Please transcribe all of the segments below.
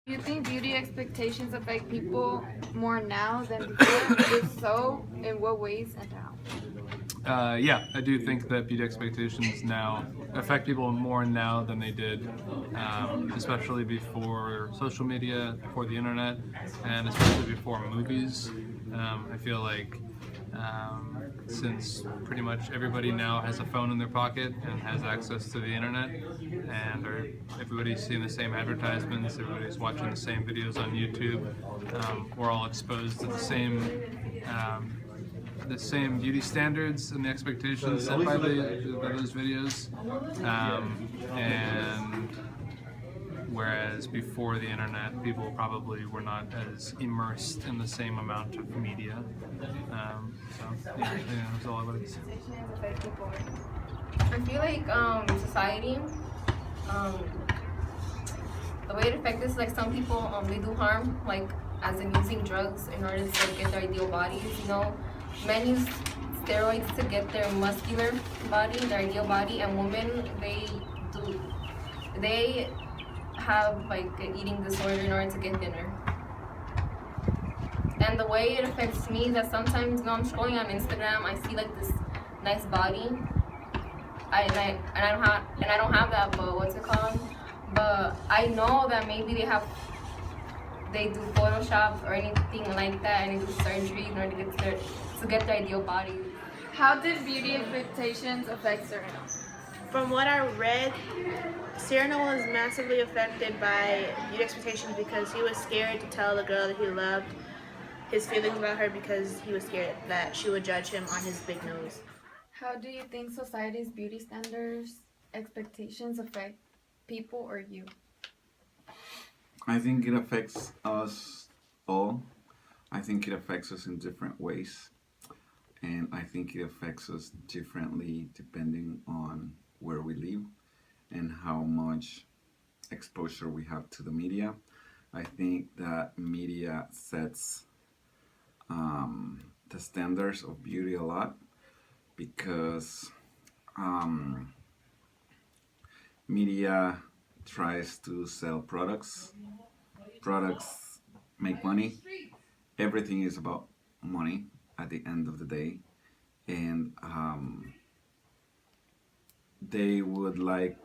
Do you think beauty expectations affect people more now than before? If so, in what ways and how? Yeah, I do think that beauty expectations now affect people more now than they did, especially before social media, before the internet, and especially before movies. I feel like since pretty much everybody now has a phone in their pocket and has access to the internet, and everybody's seeing the same advertisements, everybody's watching the same videos on YouTube, we're all exposed to the same beauty standards and the expectations set by those videos, and whereas before the internet, people probably were not as immersed in the same amount of media. So yeah, that's all I would say. I feel like society, um, the way it affects is like some people they do harm, like as in using drugs in order to like, get their ideal bodies. You know, men use steroids to get their muscular body, their ideal body, and women they have like an eating disorder in order to get thinner. And the way it affects me is that sometimes, you know, I'm scrolling on Instagram, I see like this nice body, I don't have that, but what's it called? But I know that maybe they do Photoshop or anything like that, and they do surgery in order to get their ideal body. How did beauty expectations affect Serena? From what I read, Cyrano was massively affected by beauty expectations because he was scared to tell the girl that he loved his feelings about her because he was scared that she would judge him on his big nose. How do you think society's beauty standards expectations affect people or you? I think it affects us all. I think it affects us in different ways. And I think it affects us differently depending on where we live and how much exposure we have to the media. I think that media sets the standards of beauty a lot because media tries to sell products. Products make money. Everything is about money at the end of the day, and they would like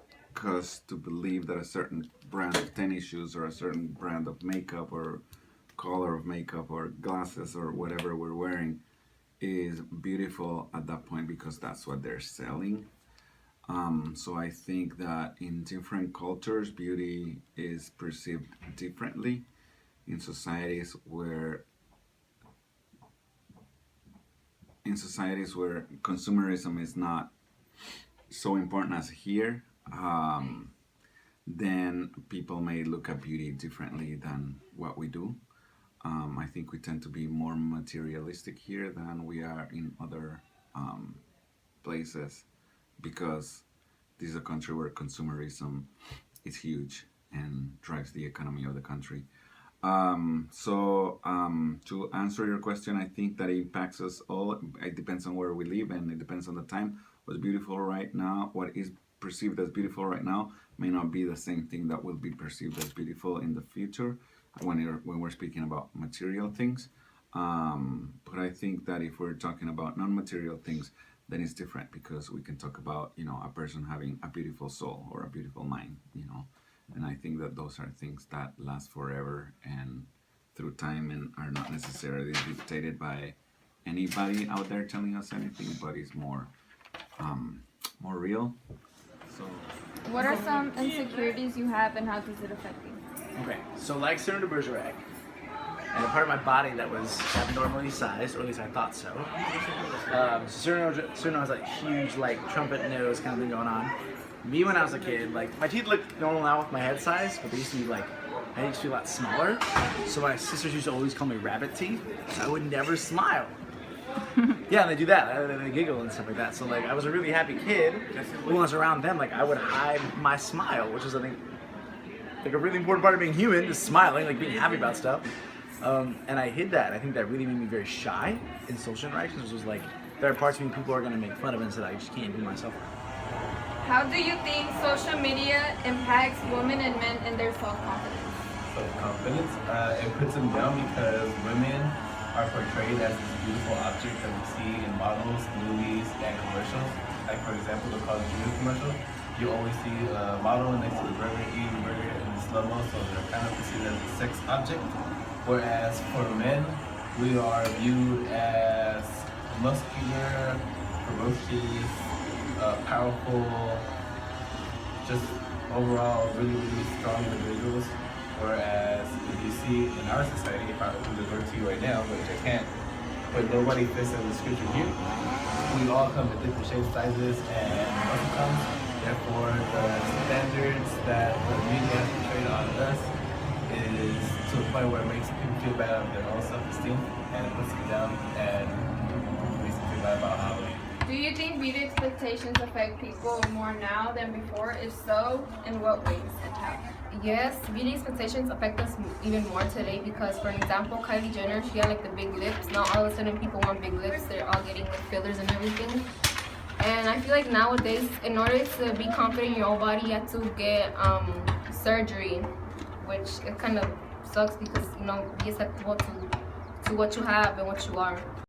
us to believe that a certain brand of tennis shoes or a certain brand of makeup or color of makeup or glasses or whatever we're wearing is beautiful at that point because that's what they're selling. So I think that in different cultures, beauty is perceived differently in societies where consumerism is not so important as here, then people may look at beauty differently than what we do. I think we tend to be more materialistic here than we are in other places because this is a country where consumerism is huge and drives the economy of the country. To answer your question, I think that it impacts us all. It depends on where we live and it depends on the time. What's beautiful right now, what is perceived as beautiful right now, may not be the same thing that will be perceived as beautiful in the future when we're speaking about material things. But I think that if we're talking about non-material things, then it's different because we can talk about, a person having a beautiful soul or a beautiful mind, And I think that those are things that last forever and through time and are not necessarily dictated by anybody out there telling us anything, but it's more real. So, What are some insecurities you have and how does it affect you? Okay, so like Cyrano de Bergerac, and a part of my body that was abnormally sized, or at least I thought so. Cyrano has a huge, like, trumpet nose kind of thing going on. Me, when I was a kid, like, my teeth look normal now with my head size, but they used to be, like, I used to be a lot smaller. So my sisters used to always call me rabbit teeth, so I would never smile. Yeah, they do that. They giggle and stuff like that. So, like, I was a really happy kid. When I was around them, like, I would hide my smile, which is, I think, like, a really important part of being human, is smiling, like, being happy about stuff. And I hid that. I think that really made me very shy in social interactions, which was like, there are parts of me people are going to make fun of and that I just can't be myself. How do you think social media impacts women and men in their self-confidence? self-confidence. It puts them down because women are portrayed as this beautiful object that we see in models, movies, and commercials. Like for example, the Carl's Jr. commercial. You always see a model next to the burger, eating the burger in slow-mo, so they're kind of perceived as a sex object. Whereas for men, we are viewed as muscular, ferocious, powerful, just overall really, really strong individuals. Whereas if you see in our society, if I were to go to you right now, which I can't, but nobody fits in the description here. We all come in different shapes, sizes, and muscle comes. Therefore, the standards that the media has portrayed on us is to a point where it makes people feel bad about their own self-esteem, and it puts them down and makes them feel bad about how they. Do you think beauty expectations affect people more now than before? If so, in what ways and how? Yes, beauty expectations affect us even more today because, for example, Kylie Jenner, she had like the big lips. Now all of a sudden people want big lips. They're all getting like fillers and everything. And I feel like nowadays, in order to be confident in your own body, you have to get surgery, which it kind of sucks because, you know, be acceptable to what you have and what you are.